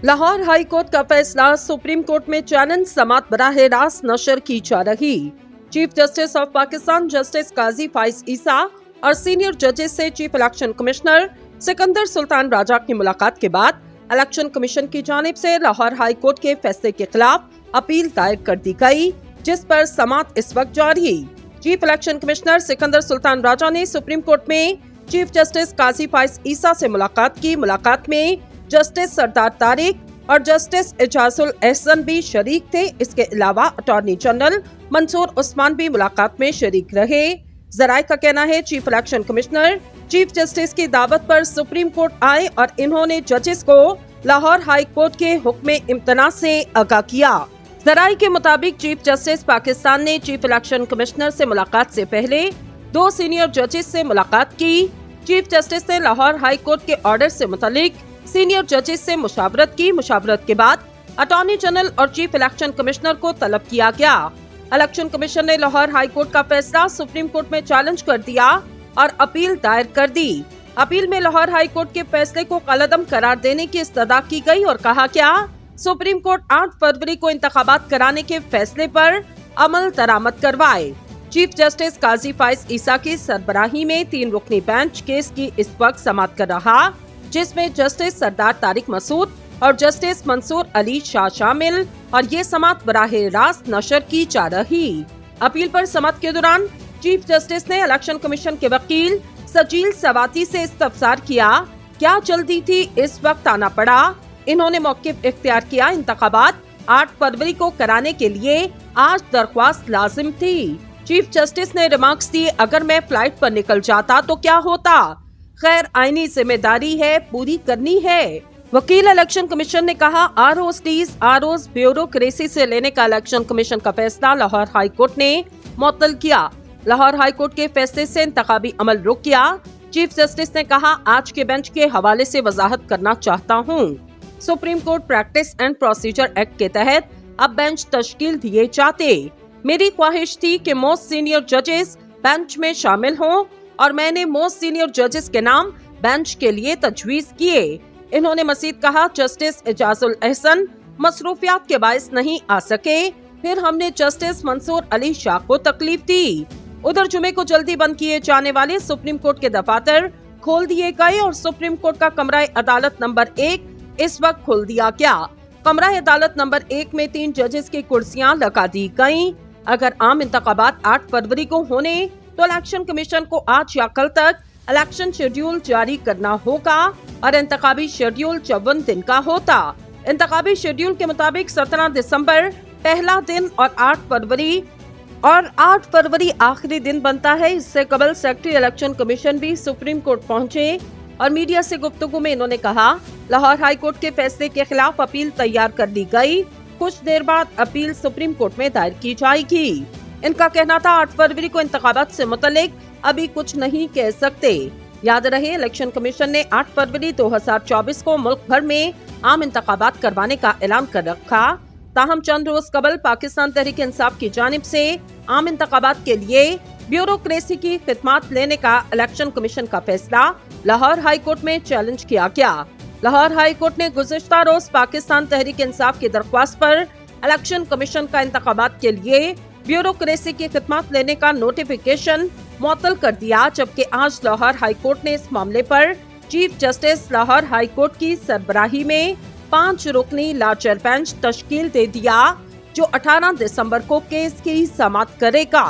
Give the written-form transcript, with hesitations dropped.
Lahore high court का फैसला supreme court में चैलेंज समात बराह रास्त नशर की जा रही। Chief justice of Pakistan justice Qazi Faez Isa और सीनियर जजेस से chief election commissioner Sikandar Sultan Raja की मुलाकात के बाद इलेक्शन कमीशन की जानिब से लाहौर हाई कोर्ट के फैसले के खिलाफ अपील दायर कर दी गई, जिस पर समात इस वक्त जारी। Chief election commissioner Sikandar Sultan राजा ने सुप्रीम कोर्ट में चीफ जस्टिस काजी फाइज ईसा से मुलाकात की। मुलाकात में जस्टिस सरदार तारिक और जस्टिस एजाजुल एहसन भी शरीक थे। इसके अलावा अटॉर्नी जनरल मंसूर उस्मान भी मुलाकात में शरीक रहे। जराये का कहना है chief election commissioner chief justice की दावत पर सुप्रीम कोर्ट आए और इन्होंने जजेस को लाहौर हाई कोर्ट के हुक्म इम्तना से आगाह किया। जराये के मुताबिक चीफ जस्टिस पाकिस्तान ने चीफ इलेक्शन कमिश्नर से मुलाकात से पहले 2 सीनियर जजेस से मुलाकात की। चीफ जस्टिस ने लाहौर हाई कोर्ट के ऑर्डर से मुतालिक सीनियर जजेस से मुशावरत की। मुशावरत के बाद अटॉर्नी जनरल और चीफ इलेक्शन कमिश्नर को तलब किया गया। इलेक्शन कमीशन ने लाहौर हाई कोर्ट का फैसला सुप्रीम कोर्ट में चैलेंज कर दिया और अपील दायर कर दी। अपील में लाहौर हाई कोर्ट के फैसले को कलअदम करार देने की इस्तदा की गई और कहा क्या सुप्रीम कोर्ट 8 फरवरी को इंतखाबात कराने के फैसले पर अमल दरामद करवाए। चीफ जस्टिस काजी फाइज ईसा की सरबराही में 3 रुकनी बेंच केस की इस वक्त समाअत कर रहा, जिसमें जस्टिस सरदार तारिक मसूद और जस्टिस मंसूर अली शाह शामिल, और ये समाअत बराह रास्त नशर की जा रही। अपील पर समाअत के दौरान चीफ जस्टिस ने इलेक्शन कमीशन के वकील सजील सवाती से इस्तफसार किया, क्या जल्दी थी इस वक्त आना पड़ा। इन्होंने मौक़िफ़ इख्तियार किया, इंतखाबात 8 फरवरी को कराने के लिए आज दरख्वास्त लाजिम थी। चीफ जस्टिस ने रिमार्क्स दिए, अगर मैं फ्लाइट पर निकल जाता तो क्या होता, खैर आईनी जिम्मेदारी है, पूरी करनी है। वकील इलेक्शन कमीशन ने कहा, आरओज ब्यूरोक्रेसी से लेने का इलेक्शन कमीशन का फैसला लाहौर हाई कोर्ट ने मुअत्तल किया। लाहौर हाई कोर्ट के फैसले से इंतखाबी अमल रुक गया। चीफ जस्टिस ने कहा, आज के बेंच के हवाले से वजाहत करना चाहता हूँ। Supreme court practice and procedure act के तहत अब बेंच तश्कील दिए जाते। मेरी ख्वाहिश थी कि मोस्ट सीनियर जजेस बेंच में शामिल हों और मैंने मोस्ट सीनियर जजेस के नाम बेंच के लिए तजवीज किए। इन्होंने मजीद कहा, जस्टिस एजाजुल एहसन मसरूफियात के बाइस नहीं आ सके, फिर हमने जस्टिस मंसूर अली शाह को तकलीफ दी। उधर जुमे को जल्दी बंद किए जाने वाले सुप्रीम कोर्ट के दफातर खोल दिए गए और सुप्रीम कोर्ट का कमरा अदालत नंबर 1 इस वक्त खोल दिया गया। कमरा अदालत नंबर 1 में 3 जजेस की कुर्सियां लगा दी गयी। अगर आम इंतखाबात 8 फरवरी को होने तो इलेक्शन कमीशन को आज या कल तक इलेक्शन शेड्यूल जारी करना होगा और इंतखाबी शेड्यूल 54 दिन का होता। इंतखाबी शेड्यूल के मुताबिक 17 दिसंबर पहला दिन और 8 फरवरी आखिरी दिन बनता है। इससे कबल सेक्रेटरी इलेक्शन कमीशन भी सुप्रीम कोर्ट पहुंचे और मीडिया से गुफ्तगू में इन्होंने कहा, लाहौर हाई कोर्ट के फैसले के खिलाफ अपील तैयार कर ली गई। कुछ देर बाद अपील सुप्रीम कोर्ट में दायर की जाएगी। इनका कहना था 8 फरवरी को इंतखाबात से मुतल्लिक अभी कुछ नहीं कह सकते। याद रहे, इलेक्शन कमीशन ने 8 फरवरी 2024 को मुल्क भर में आम इंतखाबात करवाने का ऐलान कर रखा। ताहम चंद रोज कबल पाकिस्तान तहरीक इंसाफ की जानिब से आम इंतखाबात के लिए ब्यूरोक्रेसी की खिदमत लेने का इलेक्शन कमीशन का फैसला लाहौर हाई कोर्ट में चैलेंज किया गया। लाहौर हाई कोर्ट ने गुज़िश्ता रोज पाकिस्तान तहरीक इंसाफ की दरख्वास्त पर इलेक्शन कमीशन का इंतखाबात के लिए ब्यूरोक्रेसी की खिदमत लेने का नोटिफिकेशन मुअत्तल कर दिया, जबकि आज लाहौर हाई कोर्ट ने इस मामले पर chief justice Lahore high court की सरबराही में 5 रुकनी लार्जर बेंच तश्कील दे दिया, जो 18 दिसंबर को केस की समाअत करेगा।